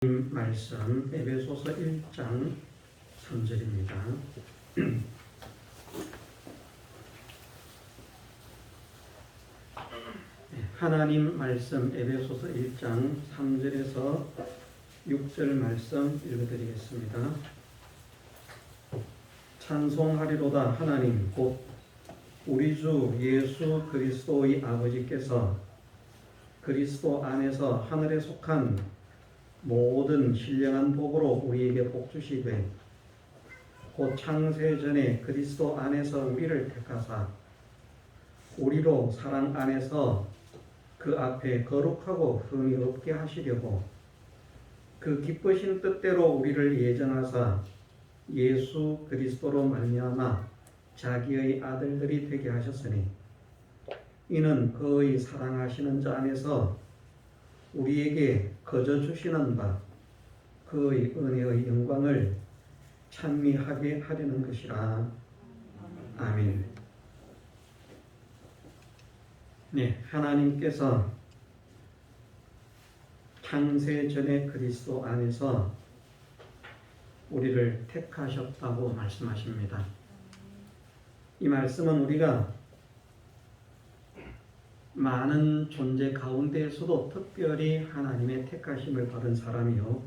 말씀 에베소서 1장 3절입니다. 하나님 말씀 에베소서 1장 3절에서 6절 말씀 읽어드리겠습니다. 찬송하리로다 하나님 곧 우리 주 예수 그리스도의 아버지께서 그리스도 안에서 하늘에 속한 모든 신령한 복으로 우리에게 복 주시되 곧 창세 전에 그리스도 안에서 우리를 택하사 우리로 사랑 안에서 그 앞에 거룩하고 흠이 없게 하시려고 그 기쁘신 뜻대로 우리를 예정하사 예수 그리스도로 말미암아 자기의 아들들이 되게 하셨으니 이는 그의 사랑하시는 자 안에서 우리에게 거저 주시는 바 그의 은혜의 영광을 찬미하게 하려는 것이라. 아멘. 네, 하나님께서 창세 전에 그리스도 안에서 우리를 택하셨다고 말씀하십니다. 이 말씀은 우리가 많은 존재 가운데에서도 특별히 하나님의 택하심을 받은 사람이요,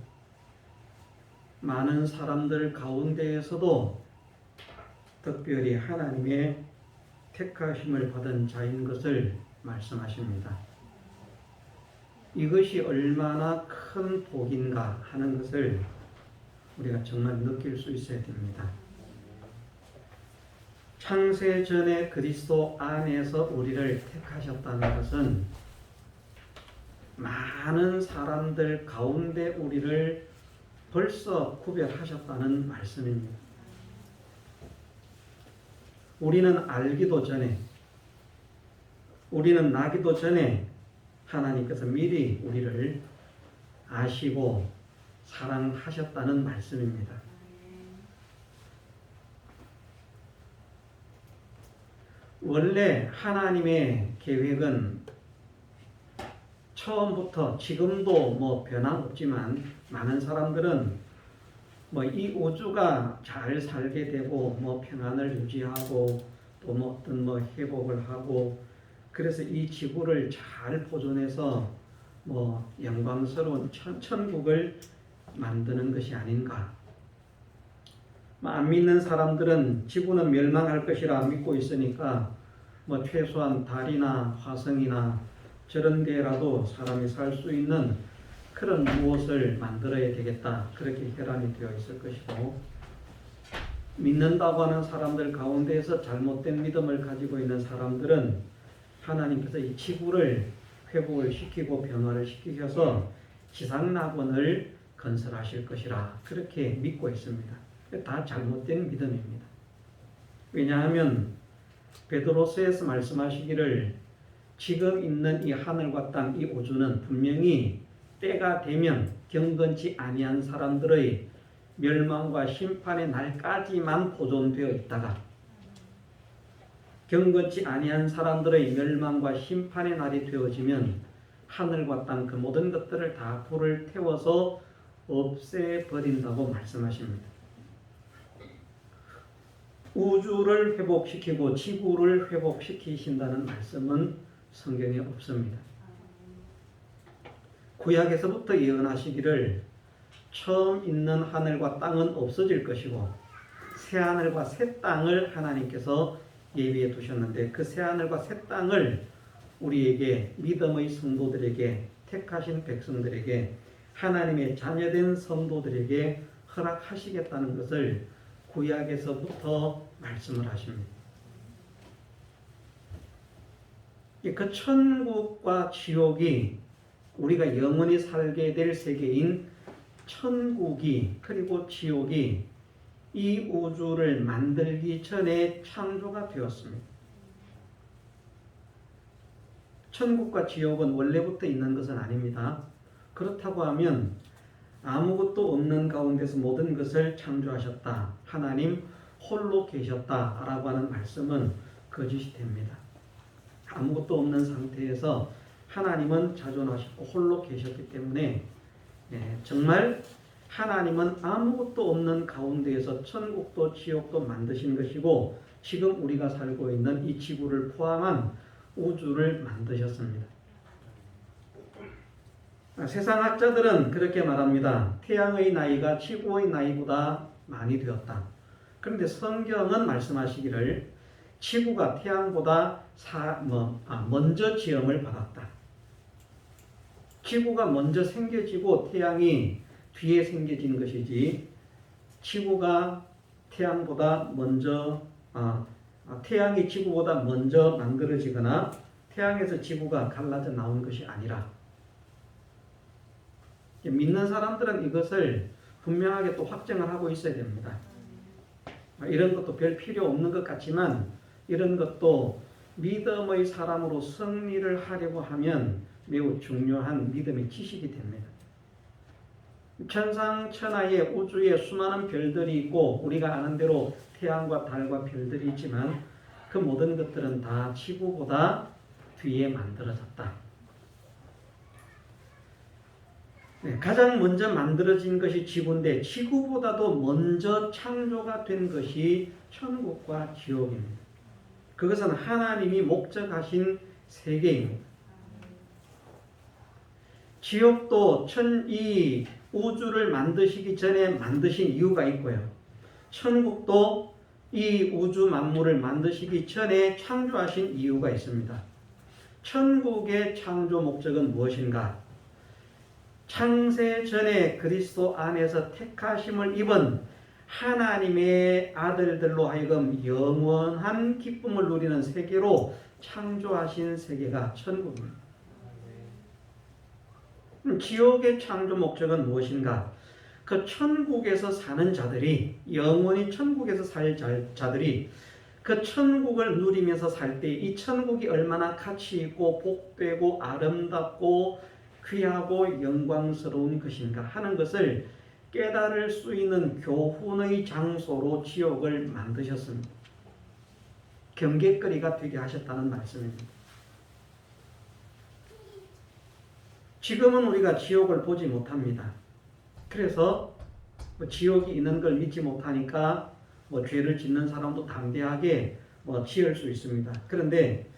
많은 사람들 가운데에서도 특별히 하나님의 택하심을 받은 자인 것을 말씀하십니다. 이것이 얼마나 큰 복인가 하는 것을 우리가 정말 느낄 수 있어야 됩니다. 창세 전에 그리스도 안에서 우리를 택하셨다는 것은 많은 사람들 가운데 우리를 벌써 구별하셨다는 말씀입니다. 우리는 알기도 전에, 우리는 나기도 전에 하나님께서 미리 우리를 아시고 사랑하셨다는 말씀입니다. 원래 하나님의 계획은 처음부터 지금도 변함없지만 많은 사람들은 이 우주가 잘 살게 되고 평안을 유지하고 또 어떤 회복을 하고 그래서 이 지구를 잘 보존해서 영광스러운 천국을 만드는 것이 아닌가. 안 믿는 사람들은 지구는 멸망할 것이라 믿고 있으니까 최소한 달이나 화성이나 저런 데라도 사람이 살 수 있는 그런 무엇을 만들어야 되겠다, 그렇게 혈안이 되어 있을 것이고, 믿는다고 하는 사람들 가운데에서 잘못된 믿음을 가지고 있는 사람들은 하나님께서 이 지구를 회복을 시키고 변화를 시키셔서 지상낙원을 건설하실 것이라 그렇게 믿고 있습니다. 다 잘못된 믿음입니다. 왜냐하면 베드로서에서 말씀하시기를 지금 있는 이 하늘과 땅, 이 우주는 분명히 때가 되면 경건치 아니한 사람들의 멸망과 심판의 날까지만 보존되어 있다가 경건치 아니한 사람들의 멸망과 심판의 날이 되어지면 하늘과 땅 그 모든 것들을 다 불을 태워서 없애버린다고 말씀하십니다. 우주를 회복시키고 지구를 회복시키신다는 말씀은 성경에 없습니다. 구약에서부터 예언하시기를 처음 있는 하늘과 땅은 없어질 것이고 새 하늘과 새 땅을 하나님께서 예비해 두셨는데 그 새 하늘과 새 땅을 우리에게 믿음의 성도들에게 택하신 백성들에게 하나님의 자녀된 성도들에게 허락하시겠다는 것을 구약에서부터 말씀을 하십니다. 그 천국과 지옥이 우리가 영원히 살게 될 세계인 천국이 그리고 지옥이 이 우주를 만들기 전에 창조가 되었습니다. 천국과 지옥은 원래부터 있는 것은 아닙니다. 그렇다고 하면 아무것도 없는 가운데서 모든 것을 창조하셨다, 하나님 홀로 계셨다라고 하는 말씀은 거짓이 됩니다. 아무것도 없는 상태에서 하나님은 자존하셨고 홀로 계셨기 때문에 정말 하나님은 아무것도 없는 가운데에서 천국도 지옥도 만드신 것이고 지금 우리가 살고 있는 이 지구를 포함한 우주를 만드셨습니다. 세상학자들은 그렇게 말합니다. 태양의 나이가 지구의 나이보다 많이 되었다. 그런데 성경은 말씀하시기를 지구가 태양보다 먼저 지음을 받았다. 지구가 먼저 생겨지고 태양이 뒤에 생겨진 것이지 지구가 태양보다 먼저 태양이 지구보다 먼저 만들어지거나 태양에서 지구가 갈라져 나온 것이 아니라 믿는 사람들은 이것을 분명하게 또 확정을 하고 있어야 됩니다. 이런 것도 별 필요 없는 것 같지만 이런 것도 믿음의 사람으로 승리를 하려고 하면 매우 중요한 믿음의 지식이 됩니다. 천상천하의 우주에 수많은 별들이 있고 우리가 아는 대로 태양과 달과 별들이 있지만 그 모든 것들은 다 지구보다 뒤에 만들어졌다. 가장 먼저 만들어진 것이 지구인데 지구보다도 먼저 창조가 된 것이 천국과 지옥입니다. 그것은 하나님이 목적하신 세계입니다. 지옥도 이 우주를 만드시기 전에 만드신 이유가 있고요. 천국도 이 우주 만물을 만드시기 전에 창조하신 이유가 있습니다. 천국의 창조 목적은 무엇인가? 창세 전에 그리스도 안에서 택하심을 입은 하나님의 아들들로 하여금 영원한 기쁨을 누리는 세계로 창조하신 세계가 천국입니다. 지옥의 창조 목적은 무엇인가? 그 천국에서 사는 자들이 영원히 천국에서 살 자들이 그 천국을 누리면서 살 때 이 천국이 얼마나 가치 있고 복되고 아름답고 귀하고 영광스러운 것인가 하는 것을 깨달을 수 있는 교훈의 장소로 지옥을 만드셨습니다. 경계거리가 되게 하셨다는 말씀입니다. 지금은 우리가 지옥을 보지 못합니다. 그래서 지옥이 있는 걸 믿지 못하니까 죄를 짓는 사람도 담대하게 지을 수 있습니다. 그런데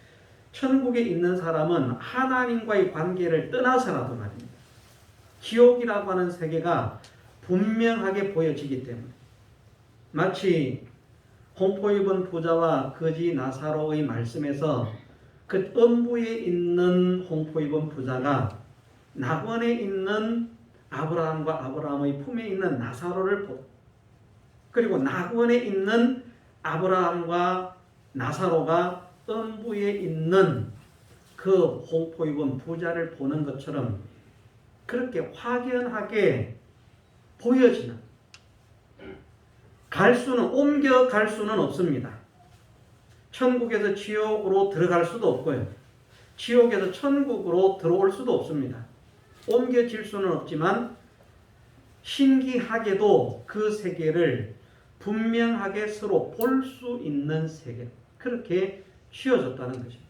천국에 있는 사람은 하나님과의 관계를 떠나서라도 말입니다. 지옥이라고 하는 세계가 분명하게 보여지기 때문에 마치 공포 입은 부자와 거지 나사로의 말씀에서 그 음부에 있는 공포 입은 부자가 낙원에 있는 아브라함과 아브라함의 품에 있는 나사로를 보고 그리고 낙원에 있는 아브라함과 나사로가 음부에 있는 그 공포 입은 부자를 보는 것처럼 그렇게 확연하게 보여지는 옮겨갈 수는 없습니다. 천국에서 지옥으로 들어갈 수도 없고요. 지옥에서 천국으로 들어올 수도 없습니다. 옮겨질 수는 없지만 신기하게도 그 세계를 분명하게 서로 볼 수 있는 세계, 그렇게 쥐어졌다는 것입니다.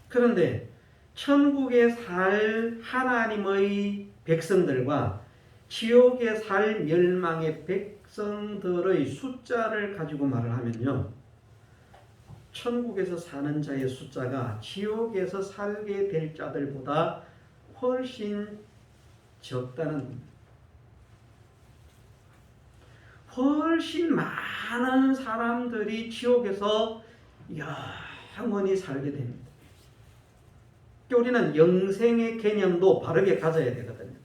그런데 천국에 살 하나님의 백성들과 지옥에 살 멸망의 백성들의 숫자를 가지고 말을 하면요, 천국에서 사는 자의 숫자가 지옥에서 살게 될 자들보다 훨씬 적다는 겁니다. 훨씬 많은 사람들이 지옥에서 영원히 살게 됩니다. 우리는 영생의 개념도 바르게 가져야 되거든요.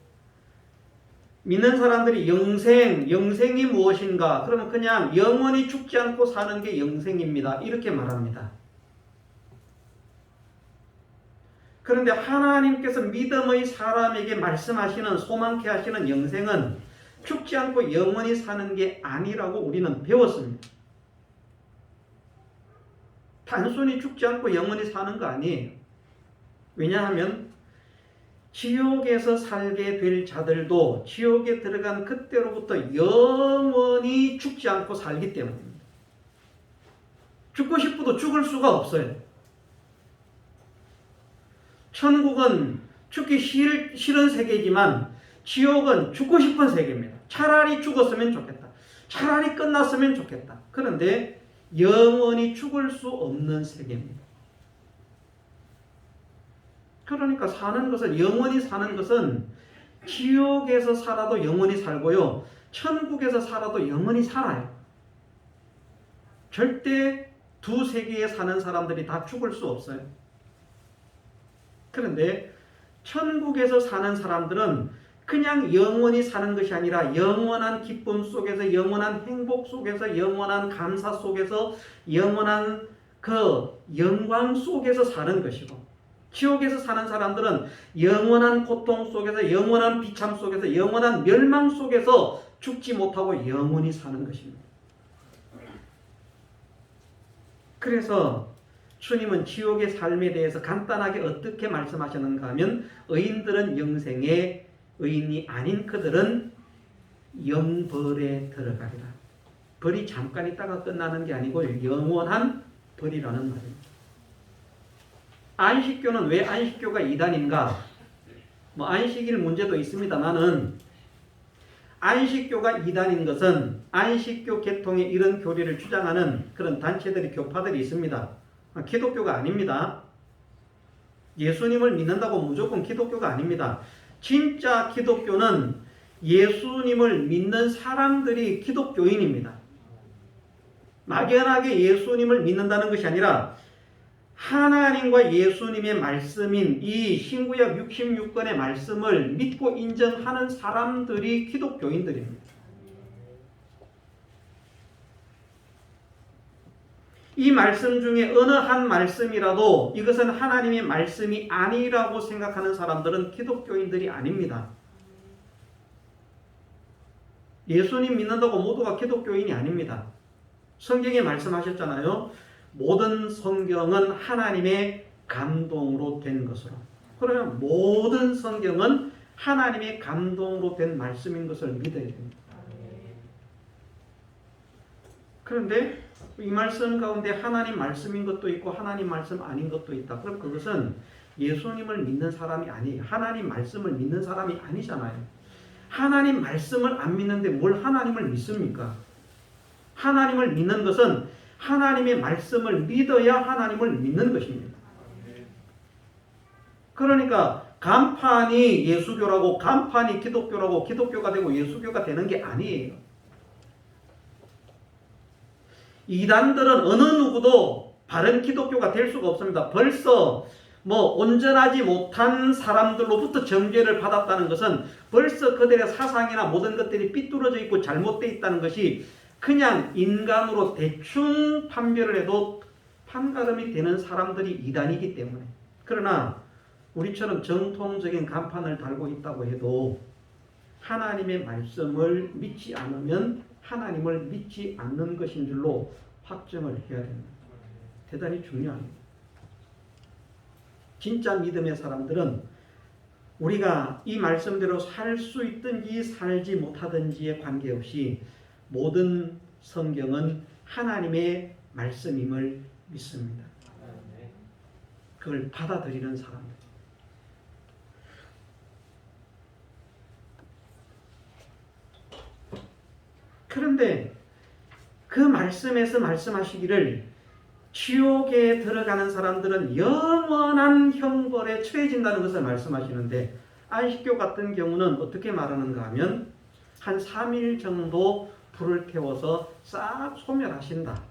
믿는 사람들이 영생이 무엇인가? 그러면 그냥 영원히 죽지 않고 사는 게 영생입니다. 이렇게 말합니다. 그런데 하나님께서 믿음의 사람에게 말씀하시는 소망케 하시는 영생은 죽지 않고 영원히 사는 게 아니라고 우리는 배웠습니다. 단순히 죽지 않고 영원히 사는 거 아니에요. 왜냐하면 지옥에서 살게 될 자들도 지옥에 들어간 그때로부터 영원히 죽지 않고 살기 때문입니다. 죽고 싶어도 죽을 수가 없어요. 천국은 죽기 싫은 세계지만 지옥은 죽고 싶은 세계입니다. 차라리 죽었으면 좋겠다. 차라리 끝났으면 좋겠다. 그런데 영원히 죽을 수 없는 세계입니다. 그러니까 사는 것은, 영원히 사는 것은 지옥에서 살아도 영원히 살고요, 천국에서 살아도 영원히 살아요. 절대 두 세계에 사는 사람들이 다 죽을 수 없어요. 그런데 천국에서 사는 사람들은 그냥 영원히 사는 것이 아니라 영원한 기쁨 속에서, 영원한 행복 속에서, 영원한 감사 속에서, 영원한 그 영광 속에서 사는 것이고, 지옥에서 사는 사람들은 영원한 고통 속에서, 영원한 비참 속에서, 영원한 멸망 속에서 죽지 못하고 영원히 사는 것입니다. 그래서 주님은 지옥의 삶에 대해서 간단하게 어떻게 말씀하셨는가 하면, 의인들은 영생에, 의인이 아닌 그들은 영벌에 들어가리라. 벌이 잠깐 있다가 끝나는 게 아니고 영원한 벌이라는 말입니다. 안식교는 왜 안식교가 이단인가? 안식일 문제도 있습니다만은, 안식교가 이단인 것은 안식교 계통에 이런 교리를 주장하는 그런 단체들이, 교파들이 있습니다. 기독교가 아닙니다. 예수님을 믿는다고 무조건 기독교가 아닙니다. 진짜 기독교는 예수님을 믿는 사람들이 기독교인입니다. 막연하게 예수님을 믿는다는 것이 아니라 하나님과 예수님의 말씀인 이 신구약 66권의 말씀을 믿고 인정하는 사람들이 기독교인들입니다. 이 말씀 중에 어느 한 말씀이라도 이것은 하나님의 말씀이 아니라고 생각하는 사람들은 기독교인들이 아닙니다. 예수님 믿는다고 모두가 기독교인이 아닙니다. 성경에 말씀하셨잖아요. 모든 성경은 하나님의 감동으로 된 것으로. 그러면 모든 성경은 하나님의 감동으로 된 말씀인 것을 믿어야 됩니다. 그런데 이 말씀 가운데 하나님 말씀인 것도 있고 하나님 말씀 아닌 것도 있다. 그럼 그것은 예수님을 믿는 사람이 아니에요. 하나님 말씀을 믿는 사람이 아니잖아요. 하나님 말씀을 안 믿는데 뭘 하나님을 믿습니까? 하나님을 믿는 것은 하나님의 말씀을 믿어야 하나님을 믿는 것입니다. 그러니까 간판이 예수교라고, 간판이 기독교라고, 기독교가 되고 예수교가 되는 게 아니에요. 이단들은 어느 누구도 바른 기독교가 될 수가 없습니다. 벌써 온전하지 못한 사람들로부터 정죄를 받았다는 것은 벌써 그들의 사상이나 모든 것들이 삐뚤어져 있고 잘못되어 있다는 것이 그냥 인간으로 대충 판별을 해도 판가름이 되는 사람들이 이단이기 때문에. 그러나 우리처럼 정통적인 간판을 달고 있다고 해도 하나님의 말씀을 믿지 않으면 하나님을 믿지 않는 것인 줄로 확정을 해야 됩니다. 대단히 중요합니다. 진짜 믿음의 사람들은 우리가 이 말씀대로 살 수 있든지 살지 못하든지에 관계없이 모든 성경은 하나님의 말씀임을 믿습니다. 그걸 받아들이는 사람들. 그런데 그 말씀에서 말씀하시기를 지옥에 들어가는 사람들은 영원한 형벌에 처해진다는 것을 말씀하시는데, 안식교 같은 경우는 어떻게 말하는가 하면 한 3일 정도 불을 태워서 싹 소멸하신다.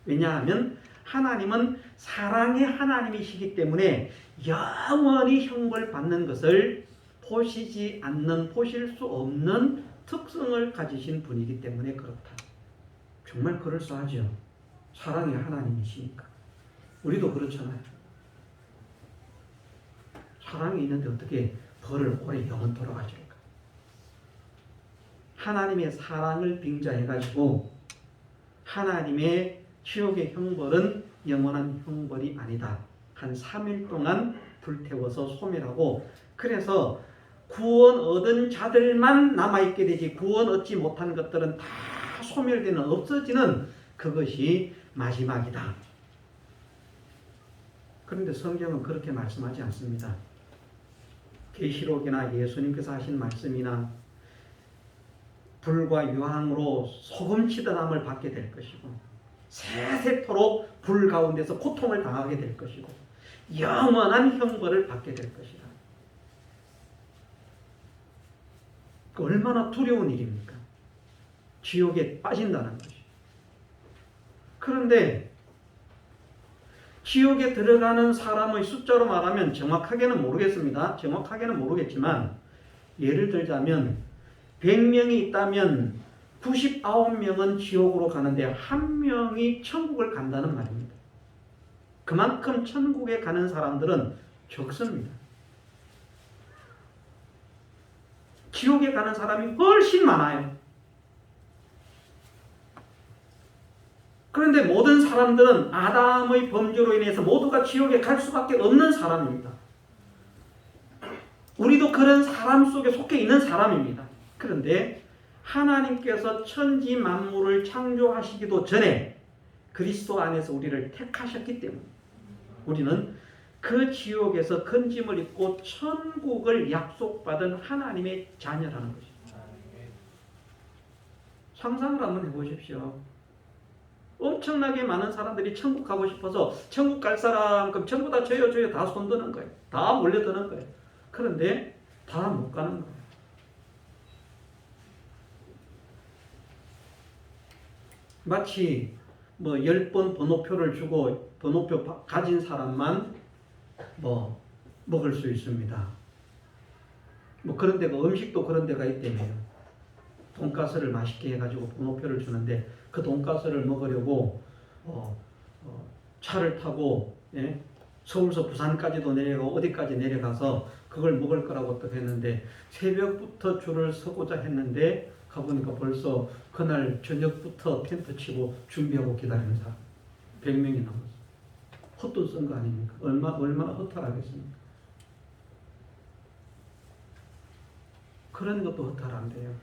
왜냐하면 하나님은 사랑의 하나님이시기 때문에 영원히 형벌 받는 것을 보시지 않는, 보실 수 없는 특성을 가지신 분이기 때문에 그렇다. 정말 그럴싸하죠. 사랑의 하나님이시니까. 우리도 그렇잖아요. 사랑이 있는데 어떻게 벌을 오래 영원토록 하실까? 하나님의 사랑을 빙자해가지고 하나님의 지옥의 형벌은 영원한 형벌이 아니다. 한 3일 동안 불태워서 소멸하고, 그래서 구원 얻은 자들만 남아있게 되지 구원 얻지 못한 것들은 다 소멸되는, 없어지는 그것이 마지막이다. 그런데 성경은 그렇게 말씀하지 않습니다. 계시록이나 예수님께서 하신 말씀이나 불과 유황으로 소금치던 함을 받게 될 것이고 세세토록 불 가운데서 고통을 당하게 될 것이고 영원한 형벌을 받게 될 것이다. 얼마나 두려운 일입니까? 지옥에 빠진다는 것이. 그런데 지옥에 들어가는 사람의 숫자로 말하면 정확하게는 모르겠습니다. 정확하게는 모르겠지만 예를 들자면 100명이 있다면 99명은 지옥으로 가는데 1명이 천국을 간다는 말입니다. 그만큼 천국에 가는 사람들은 적습니다. 지옥에 가는 사람이 훨씬 많아요. 그런데 모든 사람들은 아담의 범죄로 인해서 모두가 지옥에 갈 수밖에 없는 사람입니다. 우리도 그런 사람 속에 속해 있는 사람입니다. 그런데 하나님께서 천지 만물을 창조하시기도 전에 그리스도 안에서 우리를 택하셨기 때문에 우리는 그 지옥에서 건짐을 입고 천국을 약속받은 하나님의 자녀라는 것입니다. 상상을 한번 해보십시오. 엄청나게 많은 사람들이 천국 가고 싶어서 천국 갈 사람 그럼 전부 다 저요 다 손드는 거예요. 다 몰려드는 거예요. 그런데 다 못 가는 거예요. 마치 뭐 10번 번호표를 주고 번호표 가진 사람만 뭐 먹을 수 있습니다. 뭐 그런 데가 음식도 그런 데가 있대요. 돈가스를 맛있게 해가지고 번호표를 주는데 그 돈가스를 먹으려고 차를 타고 서울서 부산까지도 내려가고 어디까지 내려가서 그걸 먹을 거라고 또 했는데 새벽부터 줄을 서고자 했는데 가보니까 벌써 그날 저녁부터 텐트 치고 준비하고 기다리는 사람 100명이 넘었어요. 헛돈 쓴 거 아닙니까? 얼마나 허탈하겠습니까? 그런 것도 허탈한데요.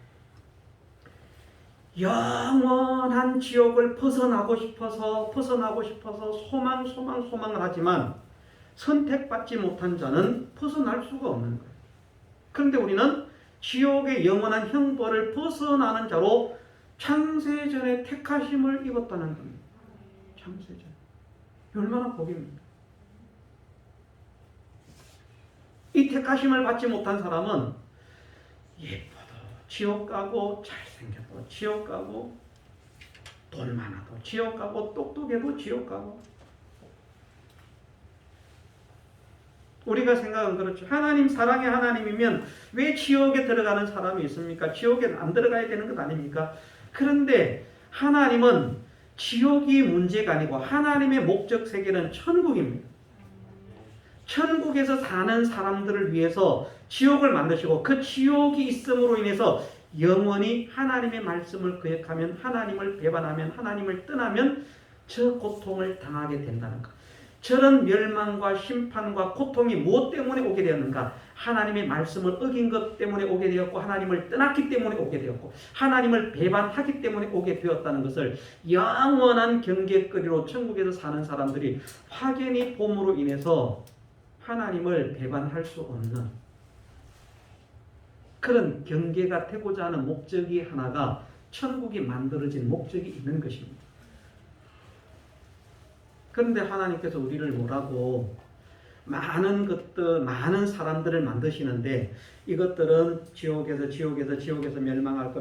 영원한 지옥을 벗어나고 싶어서 소망을 하지만 선택받지 못한 자는 벗어날 수가 없는 거예요. 그런데 우리는 지옥의 영원한 형벌을 벗어나는 자로 창세전에 택하심을 입었다는 겁니다. 창세전. 얼마나 복입니까? 이 택하심을 받지 못한 사람은 예뻐도 지옥 가고 잘생겨도 지옥 가고 돈 많아도 지옥 가고 똑똑해도 지옥 가고 우리가 생각은 그렇죠. 하나님 사랑의 하나님이면 왜 지옥에 들어가는 사람이 있습니까? 지옥에 안 들어가야 되는 것 아닙니까? 그런데 하나님은 지옥이 문제가 아니고 하나님의 목적 세계는 천국입니다. 천국에서 사는 사람들을 위해서 지옥을 만드시고 그 지옥이 있음으로 인해서 영원히 하나님의 말씀을 거역하면 하나님을 배반하면 하나님을 떠나면 저 고통을 당하게 된다는 것. 저런 멸망과 심판과 고통이 무엇 때문에 오게 되었는가? 하나님의 말씀을 어긴 것 때문에 오게 되었고 하나님을 떠났기 때문에 오게 되었고 하나님을 배반하기 때문에 오게 되었다는 것을 영원한 경계거리로 천국에서 사는 사람들이 확연히 봄으로 인해서 하나님을 배반할 수 없는 그런 경계가 되고자 하는 목적이 하나가 천국이 만들어진 목적이 있는 것입니다. 그런데 하나님께서 우리를 뭐라고 많은 사람들을 만드시는데 이것들은 지옥에서 멸망할 거.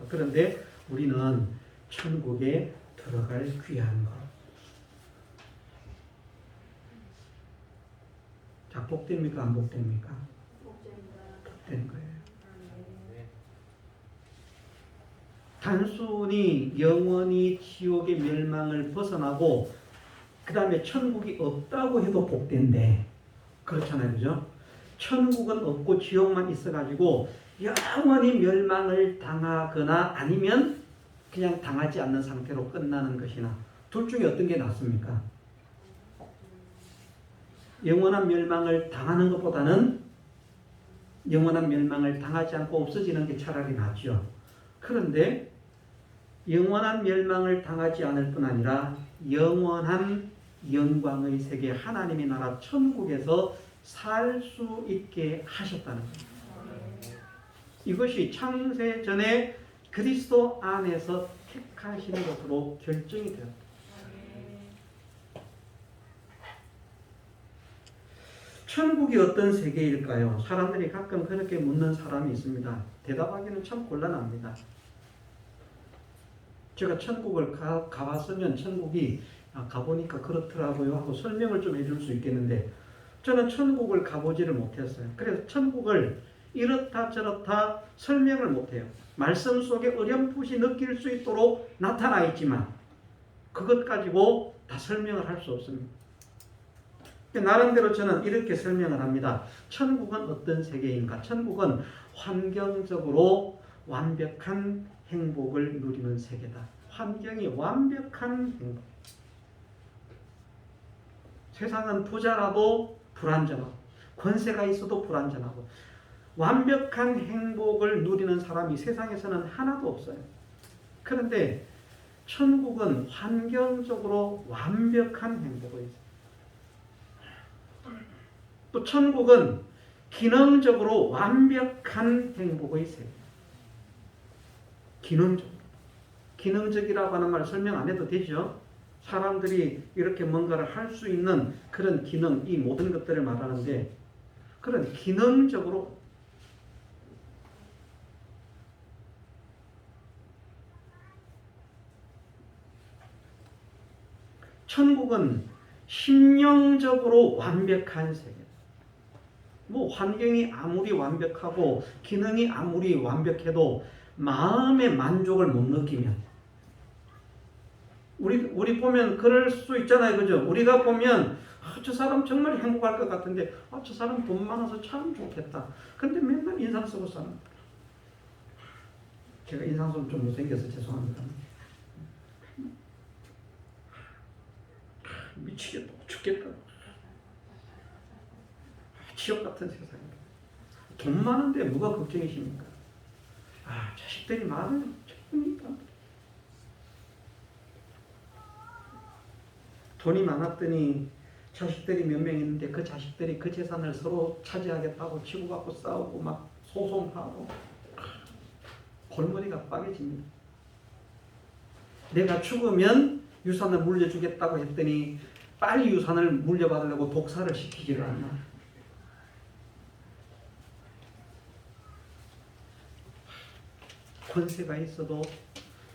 그런데 우리는 천국에 들어갈 귀한 것. 자, 복됩니까? 안 복됩니까? 복된 거예요. 단순히 영원히 지옥의 멸망을 벗어나고 그 다음에 천국이 없다고 해도 복된데 그렇잖아요. 그죠? 천국은 없고 지옥만 있어가지고 영원히 멸망을 당하거나 아니면 그냥 당하지 않는 상태로 끝나는 것이나 둘 중에 어떤 게 낫습니까? 영원한 멸망을 당하는 것보다는 영원한 멸망을 당하지 않고 없어지는 게 차라리 낫죠. 그런데 영원한 멸망을 당하지 않을 뿐 아니라 영원한 영광의 세계 하나님의 나라 천국에서 살 수 있게 하셨다는 겁니다. 이것이 창세 전에 그리스도 안에서 택하신 것으로 결정이 되었다. 천국이 어떤 세계일까요? 사람들이 가끔 그렇게 묻는 사람이 있습니다. 대답하기는 참 곤란합니다. 제가 천국을 가봤으면 천국이 가보니까 그렇더라고요 하고 설명을 좀 해줄 수 있겠는데 저는 천국을 가보지를 못했어요. 그래서 천국을 이렇다 저렇다 설명을 못해요. 말씀 속에 어렴풋이 느낄 수 있도록 나타나 있지만 그것 가지고 다 설명을 할 수 없습니다. 나름대로 저는 이렇게 설명을 합니다. 천국은 어떤 세계인가? 천국은 환경적으로 완벽한 행복을 누리는 세계다. 환경이 완벽한 행복. 세상은 부자라도 불안정하고 권세가 있어도 불안정하고 완벽한 행복을 누리는 사람이 세상에서는 하나도 없어요. 그런데 천국은 환경적으로 완벽한 행복을 있어요. 또 천국은 기능적으로 완벽한 행복의 세계. 기능적이라고 하는 말 설명 안 해도 되죠? 사람들이 이렇게 뭔가를 할 수 있는 그런 기능, 이 모든 것들을 말하는데 그런 기능적으로 천국은 심령적으로 완벽한 세계. 뭐 환경이 아무리 완벽하고 기능이 아무리 완벽해도 마음의 만족을 못 느끼면 우리 보면 그럴 수 있잖아요. 그죠? 우리가 보면 저 사람 정말 행복할 것 같은데 저 사람 돈 많아서 참 좋겠다. 근데 맨날 인상 쓰고 사는 제가 인상 쓰면 좀 못생겨서 죄송합니다. 미치겠다. 죽겠다. 지옥 같은 세상입니다. 돈 많은데 뭐가 걱정이십니까? 자식들이 많으면 조금이니까. 돈이 많았더니 자식들이 몇 명 있는데 그 자식들이 그 재산을 서로 차지하겠다고 치고받고 싸우고 막 소송하고 골머리가 빠개집니다. 내가 죽으면 유산을 물려주겠다고 했더니 빨리 유산을 물려받으려고 독사를 시키지를 않나. 권세가 있어도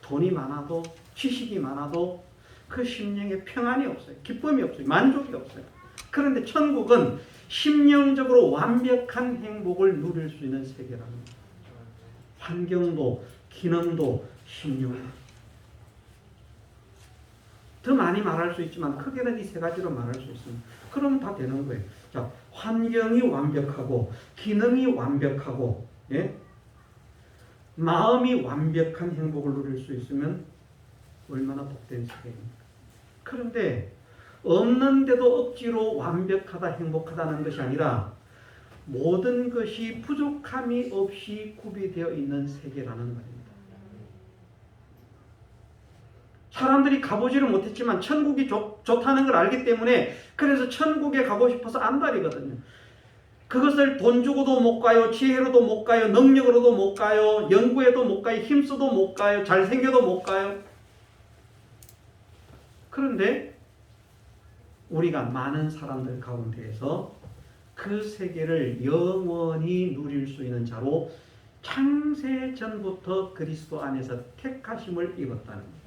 돈이 많아도 지식이 많아도 그 심령에 평안이 없어요. 기쁨이 없어요. 만족이 없어요. 그런데 천국은 심령적으로 완벽한 행복을 누릴 수 있는 세계라는 거예요. 환경도 기능도 심령도. 더 많이 말할 수 있지만 크게는 이 세 가지로 말할 수 있습니다. 그럼 다 되는 거예요. 자, 환경이 완벽하고 기능이 완벽하고 마음이 완벽한 행복을 누릴 수 있으면 얼마나 복된 세계입니까? 그런데 없는데도 억지로 완벽하다 행복하다는 것이 아니라 모든 것이 부족함이 없이 구비되어 있는 세계라는 말입니다. 사람들이 가보지를 못했지만 천국이 좋다는 걸 알기 때문에 그래서 천국에 가고 싶어서 안달이거든요. 그것을 돈 주고도 못 가요. 지혜로도 못 가요. 능력으로도 못 가요. 연구해도 못 가요. 힘써도 못 가요. 잘생겨도 못 가요. 그런데 우리가 많은 사람들 가운데에서 그 세계를 영원히 누릴 수 있는 자로 창세 전부터 그리스도 안에서 택하심을 입었다는 겁니다.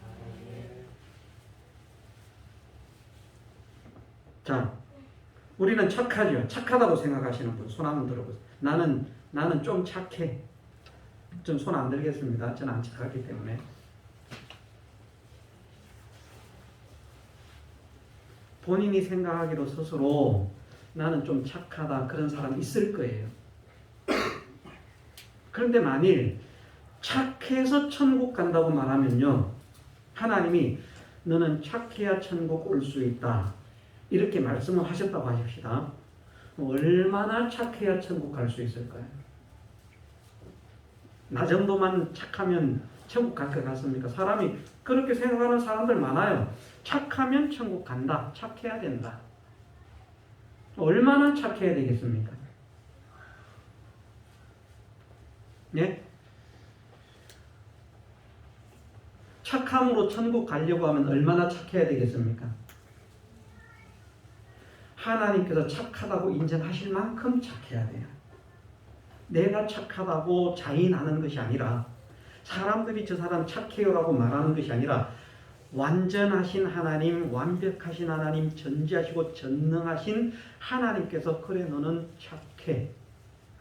자, 우리는 착하죠. 착하다고 생각하시는 분 손 한번 들어보세요. 나는 좀 착해. 좀 손 안 들겠습니다. 저는 안 착하기 때문에. 본인이 생각하기로 스스로 나는 좀 착하다 그런 사람이 있을 거예요. 그런데 만일 착해서 천국 간다고 말하면요, 하나님이 너는 착해야 천국 올 수 있다 이렇게 말씀을 하셨다고 하십시다. 얼마나 착해야 천국 갈 수 있을까요? 나 정도만 착하면 천국 갈 것 같습니까? 사람이 그렇게 생각하는 사람들 많아요. 착하면 천국 간다. 착해야 된다. 얼마나 착해야 되겠습니까? 예? 착함으로 천국 가려고 하면 얼마나 착해야 되겠습니까? 하나님께서 착하다고 인정하실 만큼 착해야 돼요. 내가 착하다고 자인하는 것이 아니라, 사람들이 저 사람 착해요라고 말하는 것이 아니라, 완전하신 하나님, 완벽하신 하나님, 전지하시고 전능하신 하나님께서 그래 너는 착해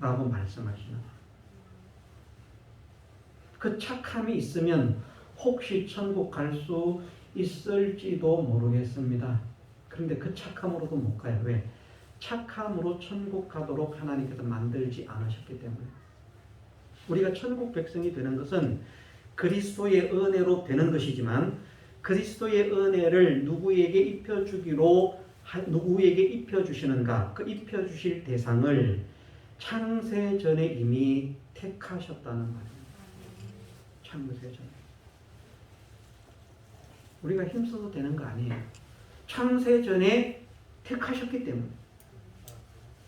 라고 말씀하시는, 그 착함이 있으면 혹시 천국 갈 수 있을지도 모르겠습니다. 그런데 그 착함으로도 못 가요. 왜? 착함으로 천국 가도록 하나님께서 만들지 않으셨기 때문에. 우리가 천국 백성이 되는 것은 그리스도의 은혜로 되는 것이지만, 그리스도의 은혜를 누구에게 입혀주시는가? 그 입혀주실 대상을 창세전에 이미 택하셨다는 말입니다. 창세전. 우리가 힘써도 되는 거 아니에요. 창세전에 택하셨기 때문에.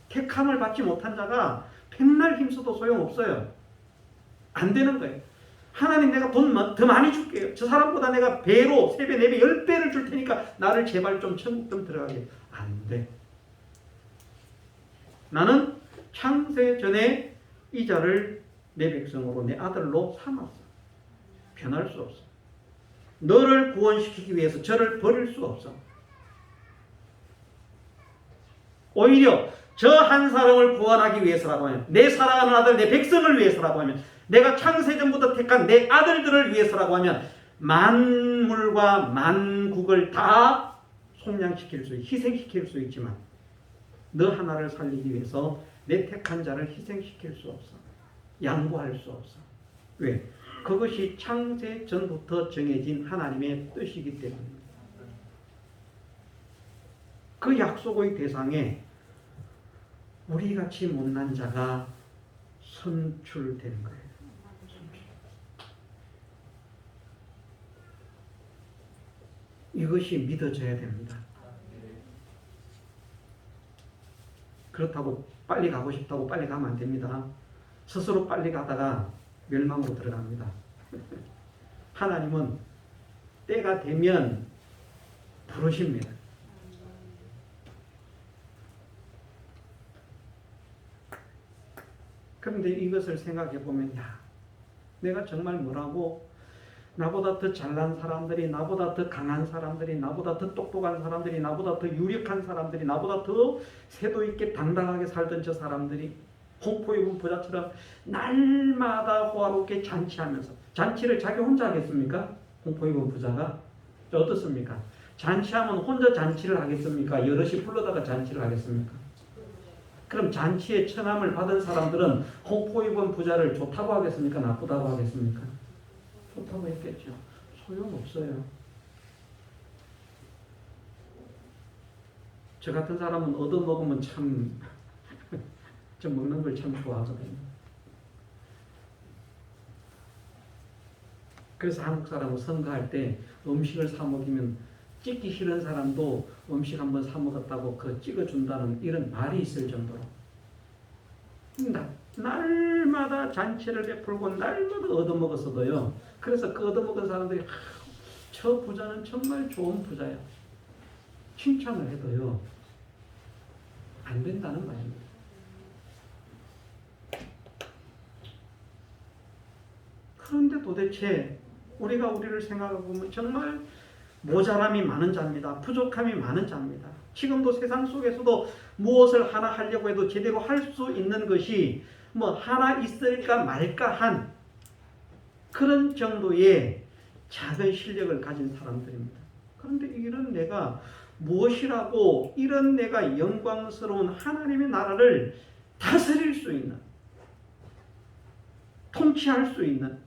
택함을 받지 못한 자가 백날 힘써도 소용없어요. 안 되는 거예요. 하나님, 내가 돈 더 많이 줄게요. 저 사람보다 내가 배로, 3배, 4배, 10배를 줄 테니까 나를 제발 좀 천국 좀 들어가게. 안 돼. 나는 창세전에 이 자를 내 백성으로, 내 아들로 삼았어. 변할 수 없어. 너를 구원시키기 위해서 저를 버릴 수 없어. 오히려 저 한 사람을 구원하기 위해서라고 하면, 내 사랑하는 아들, 내 백성을 위해서라고 하면, 내가 창세전부터 택한 내 아들들을 위해서라고 하면 만물과 만국을 다 속량시킬 수, 희생시킬 수 있지만 너 하나를 살리기 위해서 내 택한 자를 희생시킬 수 없어. 양보할 수 없어. 왜? 그것이 창세전부터 정해진 하나님의 뜻이기 때문입니다. 그 약속의 대상에 우리같이 못난 자가 선출되는 거예요. 이것이 믿어져야 됩니다. 그렇다고 빨리 가고 싶다고 빨리 가면 안 됩니다. 스스로 빨리 가다가 멸망으로 들어갑니다. 하나님은 때가 되면 부르십니다. 그런데 이것을 생각해 보면, 야, 내가 정말 뭐라고, 나보다 더 잘난 사람들이, 나보다 더 강한 사람들이, 나보다 더 똑똑한 사람들이, 나보다 더 유력한 사람들이, 나보다 더 세도 있게 당당하게 살던 저 사람들이 공포 입은 부자처럼 날마다 호화롭게 잔치하면서, 잔치를 자기 혼자 하겠습니까? 공포 입은 부자가? 어떻습니까? 잔치하면 혼자 잔치를 하겠습니까? 여럿이 불러다가 잔치를 하겠습니까? 그럼 잔치에 청함을 받은 사람들은 공포 입은 부자를 좋다고 하겠습니까? 나쁘다고 하겠습니까? 좋다고 했겠죠. 소용없어요. 저 같은 사람은 얻어먹으면 참, 저 먹는 걸 참 좋아하거든요. 그래서 한국 사람은 선거할 때 음식을 사 먹이면 찍기 싫은 사람도 음식 한번 사 먹었다고 그 찍어준다는 이런 말이 있을 정도로. 날마다 잔치를 베풀고 날마다 얻어먹었어도요. 그래서 그 얻어먹은 사람들이, 저 부자는 정말 좋은 부자야, 칭찬을 해도요, 안 된다는 말입니다. 그런데 도대체 우리가 우리를 생각해 보면 정말 모자람이 많은 자입니다. 부족함이 많은 자입니다. 지금도 세상 속에서도 무엇을 하나 하려고 해도 제대로 할 수 있는 것이 뭐 하나 있을까 말까 한 그런 정도의 작은 실력을 가진 사람들입니다. 그런데 이런 내가 무엇이라고, 이런 내가 영광스러운 하나님의 나라를 다스릴 수 있는, 통치할 수 있는,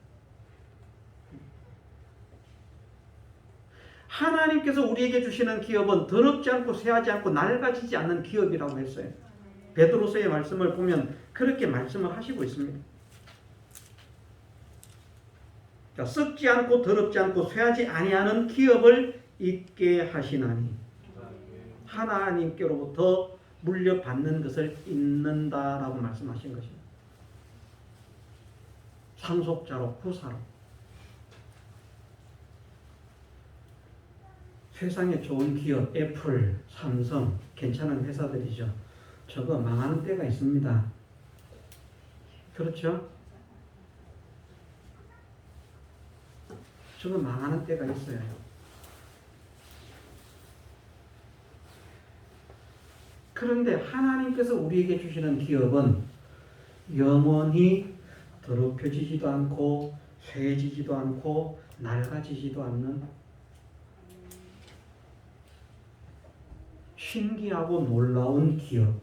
하나님께서 우리에게 주시는 기업은 더럽지 않고 쇠하지 않고 낡아지지 않는 기업이라고 했어요. 베드로서의 말씀을 보면 그렇게 말씀을 하시고 있습니다. 그러니까 썩지 않고 더럽지 않고 쇠하지 아니하는 기업을 있게 하시나니, 하나님께로부터 물려받는 것을 잇는다라고 말씀하신 것입니다. 상속자로 후사로. 세상에 좋은 기업, 애플, 삼성, 괜찮은 회사들이죠. 저거 망하는 때가 있습니다. 그렇죠? 저거 망하는 때가 있어요. 그런데 하나님께서 우리에게 주시는 기업은 영원히 더럽혀지지도 않고 쇠해지지도 않고 낡아지지도 않는 신기하고 놀라운 기업.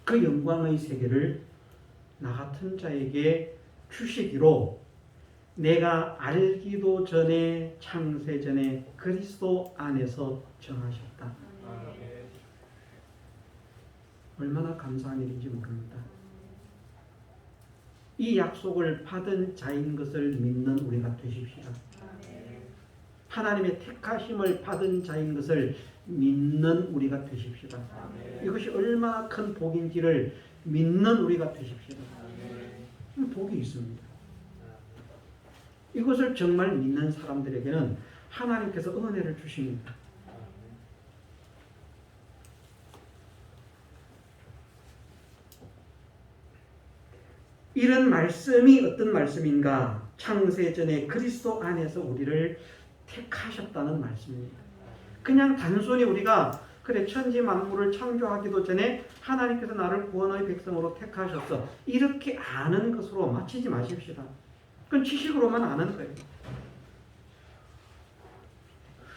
그 영광의 세계를 나 같은 자에게 주시기로 내가 알기도 전에 창세 전에 그리스도 안에서 정하셨다. 얼마나 감사한 일인지 모릅니다. 이 약속을 받은 자인 것을 믿는 우리가 되십시다. 하나님의 택하심을 받은 자인 것을 믿는 우리가 되십시다. 이것이 얼마나 큰 복인지를 믿는 우리가 되십시다. 복이 있습니다. 이것을 정말 믿는 사람들에게는 하나님께서 은혜를 주십니다. 이런 말씀이 어떤 말씀인가? 창세전에 그리스도 안에서 우리를 택하셨다는 말씀입니다. 그냥 단순히 우리가 그래 천지 만물을 창조하기도 전에 하나님께서 나를 구원의 백성으로 택하셨어. 이렇게 아는 것으로 마치지 마십시다. 그건 지식으로만 아는 거예요.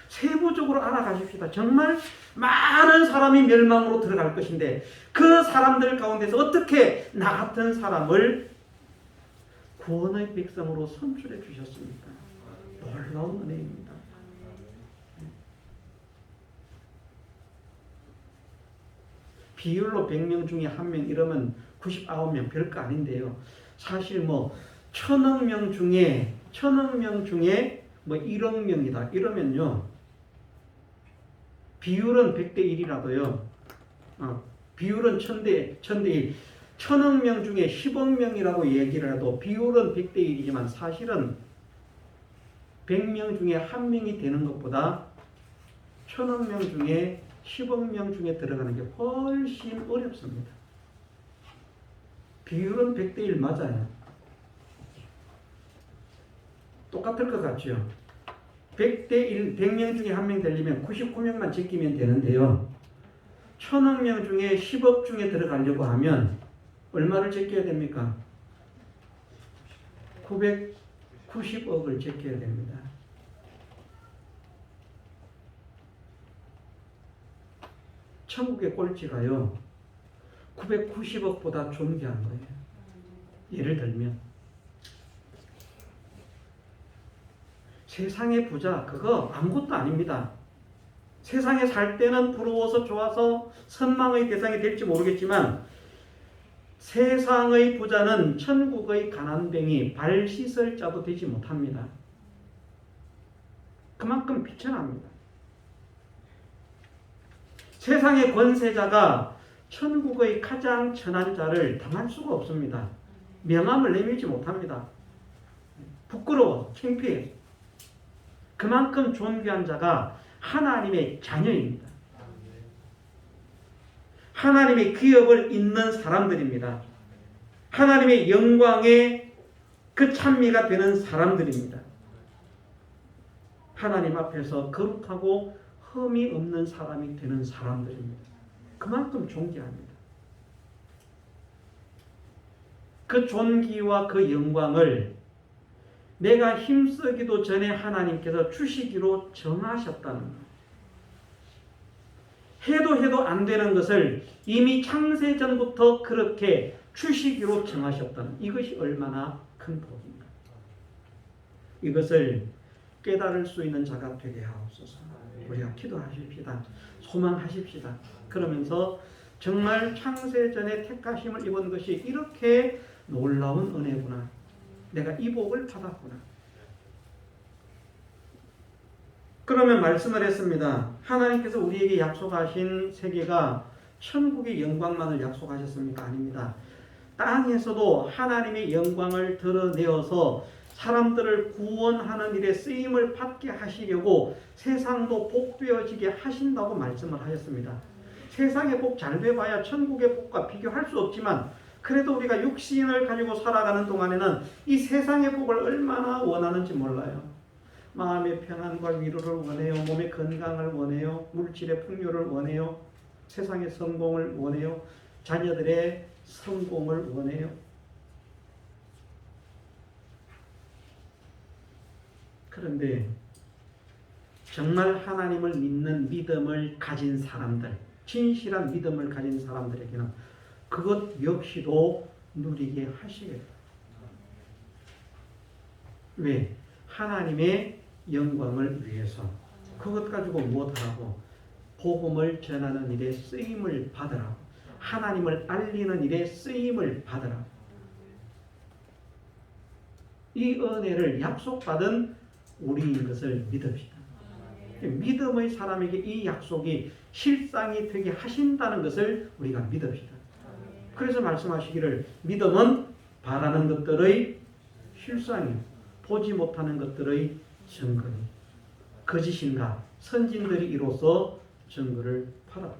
세부적으로 알아가십시다. 정말 많은 사람이 멸망으로 들어갈 것인데 그 사람들 가운데서 어떻게 나 같은 사람을 구원의 백성으로 선출해 주셨습니까? 놀라운 은혜입니다. 비율로 100명 중에 1명 이러면 99명 별거 아닌데요. 사실 뭐 1000억 명 중에 1억 명이다 이러면요. 비율은 100대 1이라도요. 비율은 1000대 1. 1000억 명 중에 10억 명이라고 얘기를 해도 비율은 100대 1이지만 사실은 100명 중에 1명이 되는 것보다 1000억 명 중에 10억 명 중에 들어가는 게 훨씬 어렵습니다. 비율은 100대 1 맞아요. 똑같을 것 같죠? 100대 1, 100명 중에 1명 되려면 99명만 제끼면 되는데요. 1000억 명 중에 10억 중에 들어가려고 하면 얼마를 제껴야 됩니까? 990억을 제껴야 됩니다. 천국의 꼴찌가요. 990억보다 존귀한 거예요. 예를 들면 세상의 부자 그거 아무것도 아닙니다. 세상에 살 때는 부러워서 좋아서 선망의 대상이 될지 모르겠지만 세상의 부자는 천국의 가난뱅이 발 씻을 자도 되지 못합니다. 그만큼 비천합니다. 세상의 권세자가 천국의 가장 천한 자를 당할 수가 없습니다. 명함을 내밀지 못합니다. 부끄러워, 창피해. 그만큼 존귀한 자가 하나님의 자녀입니다. 하나님의 기업을 잇는 사람들입니다. 하나님의 영광의 그 찬미가 되는 사람들입니다. 하나님 앞에서 거룩하고 흠이 없는 사람이 되는 사람들입니다. 그만큼 존귀합니다. 그 존귀와 그 영광을 내가 힘쓰기도 전에 하나님께서 주시기로 정하셨다는 것. 해도 안 되는 것을 이미 창세전부터 그렇게 주시기로 정하셨다는 이것이 얼마나 큰 복인가. 이것을 깨달을 수 있는 자가 되게 하옵소서. 우리가 기도하십시다. 소망하십시다. 그러면서 정말 창세전에 택하심을 입은 것이 이렇게 놀라운 은혜구나. 내가 이 복을 받았구나. 그러면 말씀을 했습니다. 하나님께서 우리에게 약속하신 세계가 천국의 영광만을 약속하셨습니까? 아닙니다. 땅에서도 하나님의 영광을 드러내어서 사람들을 구원하는 일에 쓰임을 받게 하시려고 세상도 복되어지게 하신다고 말씀을 하셨습니다. 세상의 복 잘 돼봐야 천국의 복과 비교할 수 없지만 그래도 우리가 육신을 가지고 살아가는 동안에는 이 세상의 복을 얼마나 원하는지 몰라요. 마음의 평안과 위로를 원해요. 몸의 건강을 원해요. 물질의 풍요를 원해요. 세상의 성공을 원해요. 자녀들의 성공을 원해요. 그런데 정말 하나님을 믿는 믿음을 가진 사람들, 진실한 믿음을 가진 사람들에게는 그것 역시도 누리게 하시겠다. 왜? 하나님의 영광을 위해서. 그것 가지고 무엇하라고? 복음을 전하는 일에 쓰임을 받으라고. 하나님을 알리는 일에 쓰임을 받으라고. 이 은혜를 약속받은 우리인 것을 믿읍시다. 믿음의 사람에게 이 약속이 실상이 되게 하신다는 것을 우리가 믿읍시다. 그래서 말씀하시기를 믿음은 바라는 것들의 실상이요 보지 못하는 것들의 증거니 거짓인가 선진들이 이로써 증거를 팔았다.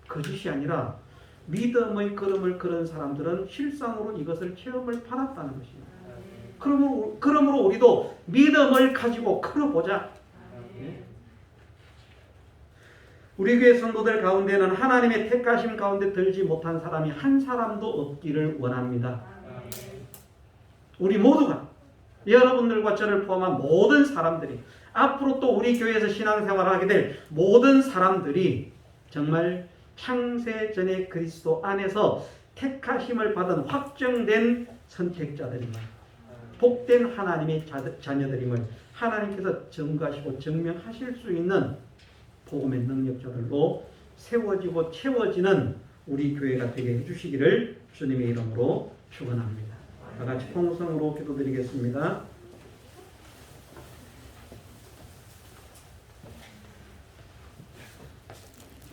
거짓이 아니라 믿음의 걸음을 걸은 사람들은 실상으로 이것을 체험을 팔았다는 것입니다. 그러므로 우리도 믿음을 가지고 걸어보자. 우리 교회 성도들 가운데는 하나님의 택하심 가운데 들지 못한 사람이 한 사람도 없기를 원합니다. 우리 모두가 여러분들과 저를 포함한 모든 사람들이 앞으로 또 우리 교회에서 신앙생활을 하게 될 모든 사람들이 정말 창세전의 그리스도 안에서 택하심을 받은 확정된 선택자들입니다. 복된 하나님의 자녀들임을 하나님께서 증거하시고 증명하실 수 있는 복음의 능력자들로 세워지고 채워지는 우리 교회가 되게 해주시기를 주님의 이름으로 축원합니다. 다 같이 통성으로 기도드리겠습니다.